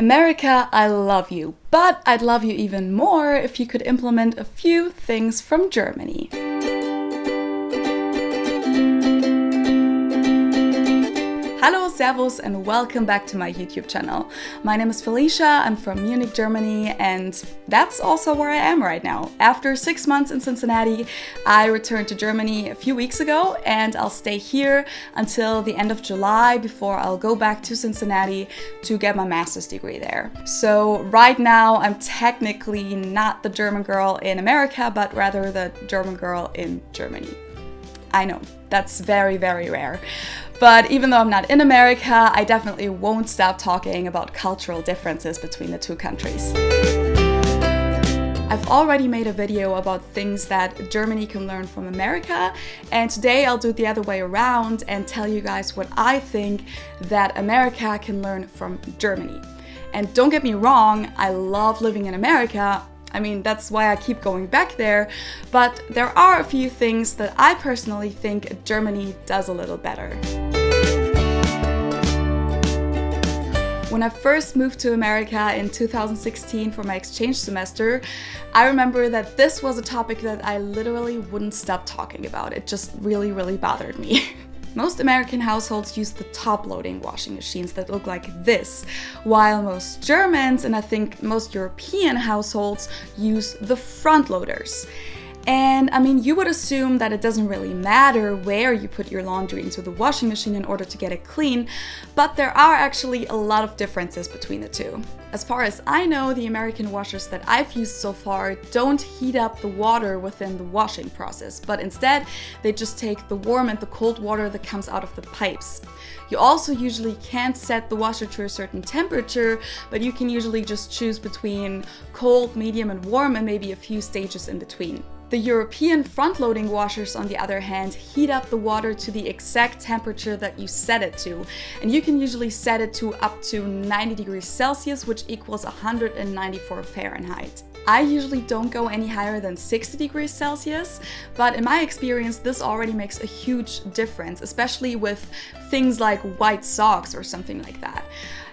America, I love you, but I'd love you even more if you could implement a few things from Germany. Hallo, Servus, and welcome back to my YouTube channel. My name is Felicia, I'm from Munich, Germany, and that's also where I am right now. After 6 months in Cincinnati, I returned to Germany a few weeks ago, and I'll stay here until the end of July before I'll go back to Cincinnati to get my master's degree there. So right now, I'm technically not the German girl in America, but rather the German girl in Germany. I know, that's very, very rare. But even though I'm not in America, I definitely won't stop talking about cultural differences between the two countries. I've already made a video about things that Germany can learn from America, and today I'll do it the other way around and tell you guys what I think that America can learn from Germany. And don't get me wrong, I love living in America. I mean, that's why I keep going back there, but there are a few things that I personally think Germany does a little better. When I first moved to America in 2016 for my exchange semester, I remember that this was a topic that I literally wouldn't stop talking about. It just really bothered me. Most American households use the top-loading washing machines that look like this, while most Germans, and I think most European households, use the front-loaders. And I mean, you would assume that it doesn't really matter where you put your laundry into the washing machine in order to get it clean, but there are actually a lot of differences between the two. As far as I know, the American washers that I've used so far don't heat up the water within the washing process, but instead they just take the warm and the cold water that comes out of the pipes. You also usually can't set the washer to a certain temperature, but you can usually just choose between cold, medium, and warm, and maybe a few stages in between. The European front-loading washers, on the other hand, heat up the water to the exact temperature that you set it to. And you can usually set it to up to 90 degrees Celsius, which equals 194 Fahrenheit. I usually don't go any higher than 60 degrees Celsius, but in my experience, this already makes a huge difference, especially with things like white socks or something like that.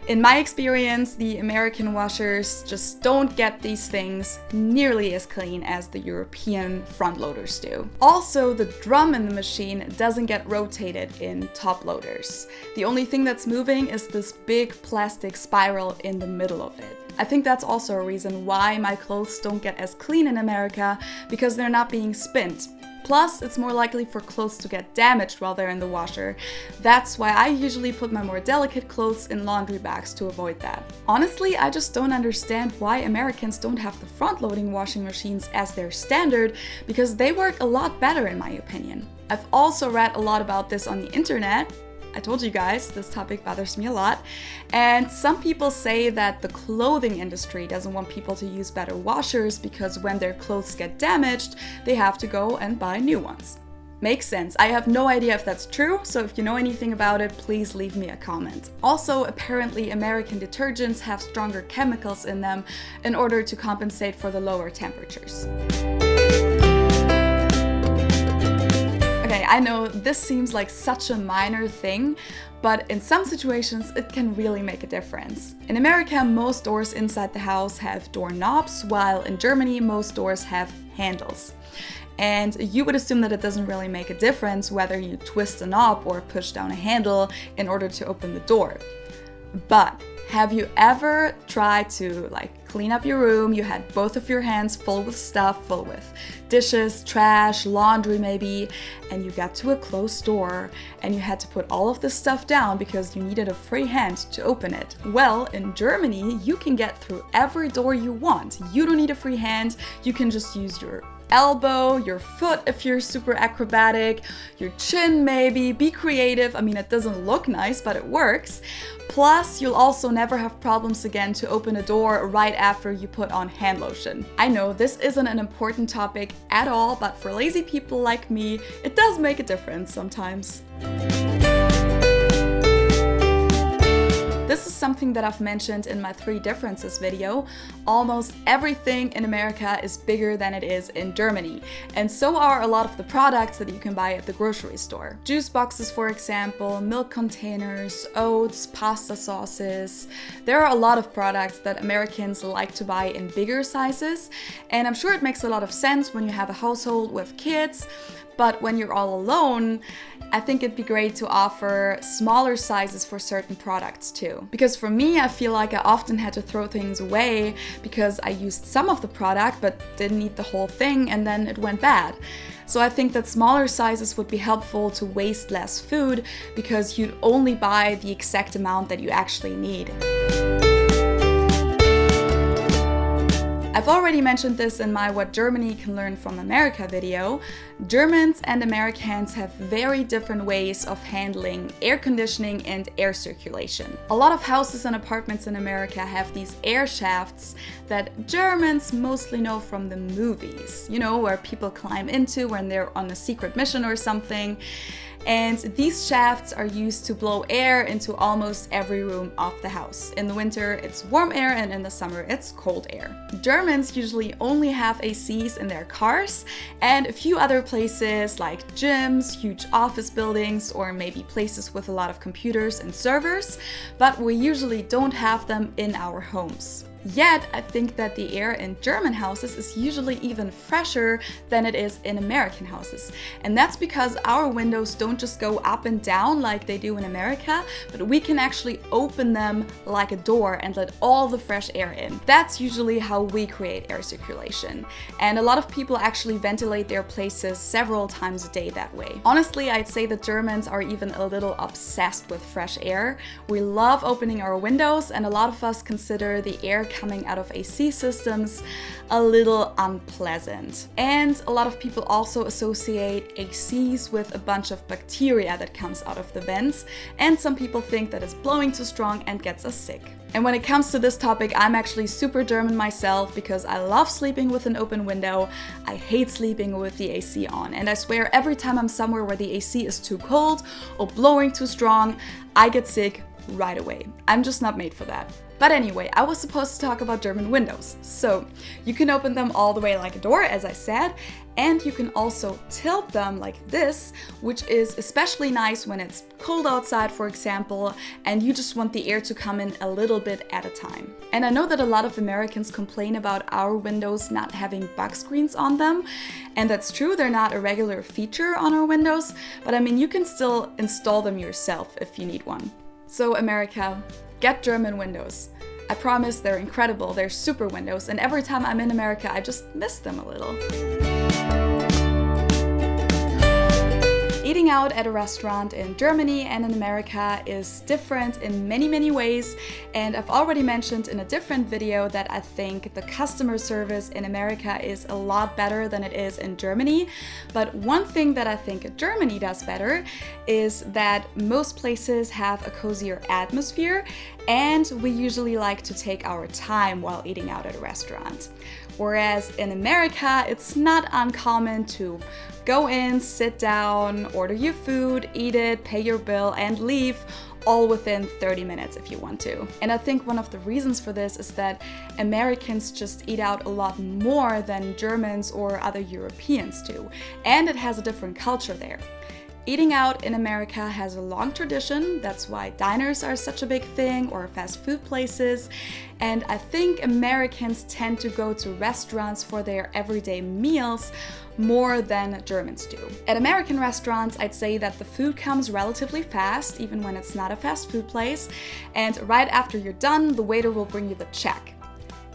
In my experience, the American washers just don't get these things nearly as clean as the European front loaders do. Also, the drum in the machine doesn't get rotated in top loaders. The only thing that's moving is this big plastic spiral in the middle of it. I think that's also a reason why my clothes don't get as clean in America, because they're not being spinned. Plus, it's more likely for clothes to get damaged while they're in the washer. That's why I usually put my more delicate clothes in laundry bags to avoid that. Honestly, I just don't understand why Americans don't have the front-loading washing machines as their standard, because they work a lot better in my opinion. I've also read a lot about this on the internet. I told you guys, this topic bothers me a lot. And some people say that the clothing industry doesn't want people to use better washers because when their clothes get damaged, they have to go and buy new ones. Makes sense. I have no idea if that's true, so if you know anything about it, please leave me a comment. Also, apparently American detergents have stronger chemicals in them in order to compensate for the lower temperatures. Okay, I know this seems like such a minor thing, but in some situations it can really make a difference. In America, most doors inside the house have doorknobs, while in Germany most doors have handles. And you would assume that it doesn't really make a difference whether you twist a knob or push down a handle in order to open the door. But have you ever tried to clean up your room? You had both of your hands full with stuff, full with dishes, trash, laundry maybe, and you got to a closed door and you had to put all of this stuff down because you needed a free hand to open it. Well, in Germany, you can get through every door you want. You don't need a free hand. You can just use your elbow, your foot if you're super acrobatic, your chin maybe, be creative. I mean, it doesn't look nice, but it works. Plus, you'll also never have problems again to open a door right after you put on hand lotion. I know this isn't an important topic at all, but for lazy people like me, it does make a difference sometimes. This this is something that I've mentioned in my 3 differences video. Almost everything in America is bigger than it is in Germany. And so are a lot of the products that you can buy at the grocery store. Juice boxes, for example, milk containers, oats, pasta sauces. There are a lot of products that Americans like to buy in bigger sizes. And I'm sure it makes a lot of sense when you have a household with kids. But when you're all alone, I think it'd be great to offer smaller sizes for certain products too. Because for me, I feel like I often had to throw things away because I used some of the product but didn't eat the whole thing and then it went bad. So I think that smaller sizes would be helpful to waste less food because you'd only buy the exact amount that you actually need. I've already mentioned this in my What Germany Can Learn from America video. Germans and Americans have very different ways of handling air conditioning and air circulation. A lot of houses and apartments in America have these air shafts that Germans mostly know from the movies, you know, where people climb into when they're on a secret mission or something. And these shafts are used to blow air into almost every room of the house. In the winter, it's warm air, and in the summer, it's cold air. Germans usually only have ACs in their cars and a few other places like gyms, huge office buildings, or maybe places with a lot of computers and servers, but we usually don't have them in our homes. Yet, I think that the air in German houses is usually even fresher than it is in American houses. And that's because our windows don't just go up and down like they do in America, but we can actually open them like a door and let all the fresh air in. That's usually how we create air circulation. And a lot of people actually ventilate their places several times a day that way. Honestly, I'd say that Germans are even a little obsessed with fresh air. We love opening our windows, and a lot of us consider the air coming out of AC systems a little unpleasant. And a lot of people also associate ACs with a bunch of bacteria that comes out of the vents, and some people think that it's blowing too strong and gets us sick. And when it comes to this topic, I'm actually super German myself because I love sleeping with an open window. I hate sleeping with the AC on, and I swear every time I'm somewhere where the AC is too cold or blowing too strong, I get sick right away. I'm just not made for that. But anyway, I was supposed to talk about German windows. So you can open them all the way like a door, as I said, and you can also tilt them like this, which is especially nice when it's cold outside, for example, and you just want the air to come in a little bit at a time. And I know that a lot of Americans complain about our windows not having bug screens on them, and that's true, they're not a regular feature on our windows, but I mean, you can still install them yourself if you need one. So America, get German windows. I promise they're incredible, they're super windows, and every time I'm in America, I just miss them a little. Eating out at a restaurant in Germany and in America is different in many ways, and I've already mentioned in a different video that I think the customer service in America is a lot better than it is in Germany. But one thing that I think Germany does better is that most places have a cozier atmosphere, and we usually like to take our time while eating out at a restaurant. Whereas in America, it's not uncommon to go in, sit down, order your food, eat it, pay your bill, and leave all within 30 minutes if you want to. And I think one of the reasons for this is that Americans just eat out a lot more than Germans or other Europeans do, and it has a different culture there. Eating out in America has a long tradition, that's why diners are such a big thing, or fast food places, and I think Americans tend to go to restaurants for their everyday meals more than Germans do. At American restaurants, I'd say that the food comes relatively fast, even when it's not a fast food place, and right after you're done, the waiter will bring you the check.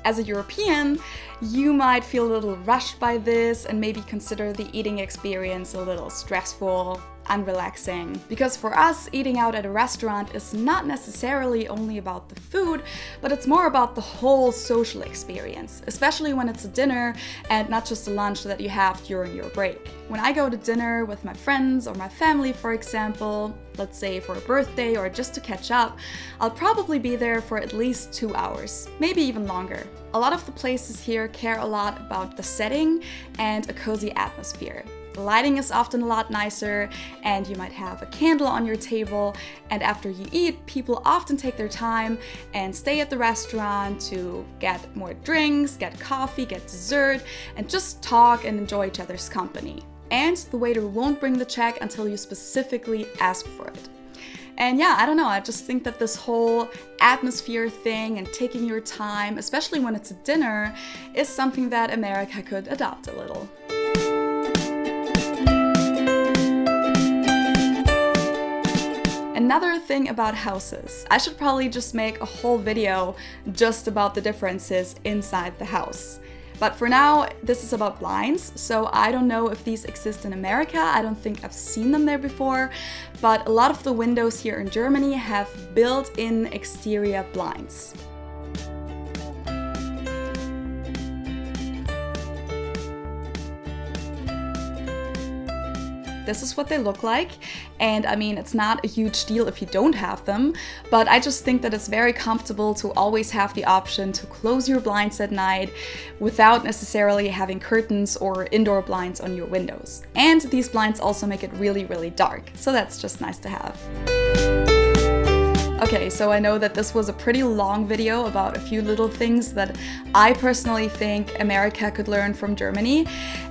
As a European, you might feel a little rushed by this and maybe consider the eating experience a little stressful, unrelaxing. Because for us, eating out at a restaurant is not necessarily only about the food, but it's more about the whole social experience, especially when it's a dinner and not just a lunch that you have during your break. When I go to dinner with my friends or my family, for example, let's say for a birthday or just to catch up, I'll probably be there for at least 2 hours, maybe even longer. A lot of the places here care a lot about the setting and a cozy atmosphere. The lighting is often a lot nicer, and you might have a candle on your table. And after you eat, people often take their time and stay at the restaurant to get more drinks, get coffee, get dessert, and just talk and enjoy each other's company. And the waiter won't bring the check until you specifically ask for it. And yeah, I don't know, I just think that this whole atmosphere thing and taking your time, especially when it's a dinner, is something that America could adopt a little. Another thing about houses, I should probably just make a whole video just about the differences inside the house. But for now, this is about blinds, so I don't know if these exist in America. I don't think I've seen them there before, but a lot of the windows here in Germany have built-in exterior blinds. This is what they look like, and I mean, it's not a huge deal if you don't have them, but I just think that it's very comfortable to always have the option to close your blinds at night without necessarily having curtains or indoor blinds on your windows. And these blinds also make it really, really dark, so that's just nice to have. Okay, so I know that this was a pretty long video about a few little things that I personally think America could learn from Germany.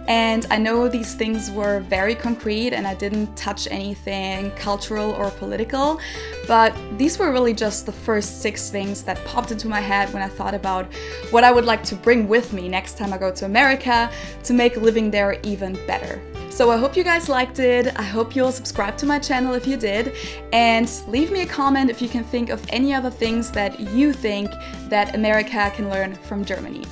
And I know these things were very concrete and I didn't touch anything cultural or political, but these were really just the first 6 things that popped into my head when I thought about what I would like to bring with me next time I go to America to make living there even better. So I hope you guys liked it. I hope you'll subscribe to my channel if you did, and leave me a comment if you can think of any other things that you think that America can learn from Germany.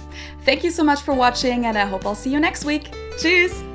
Thank you so much for watching, and I hope I'll see you next week. Tschüss!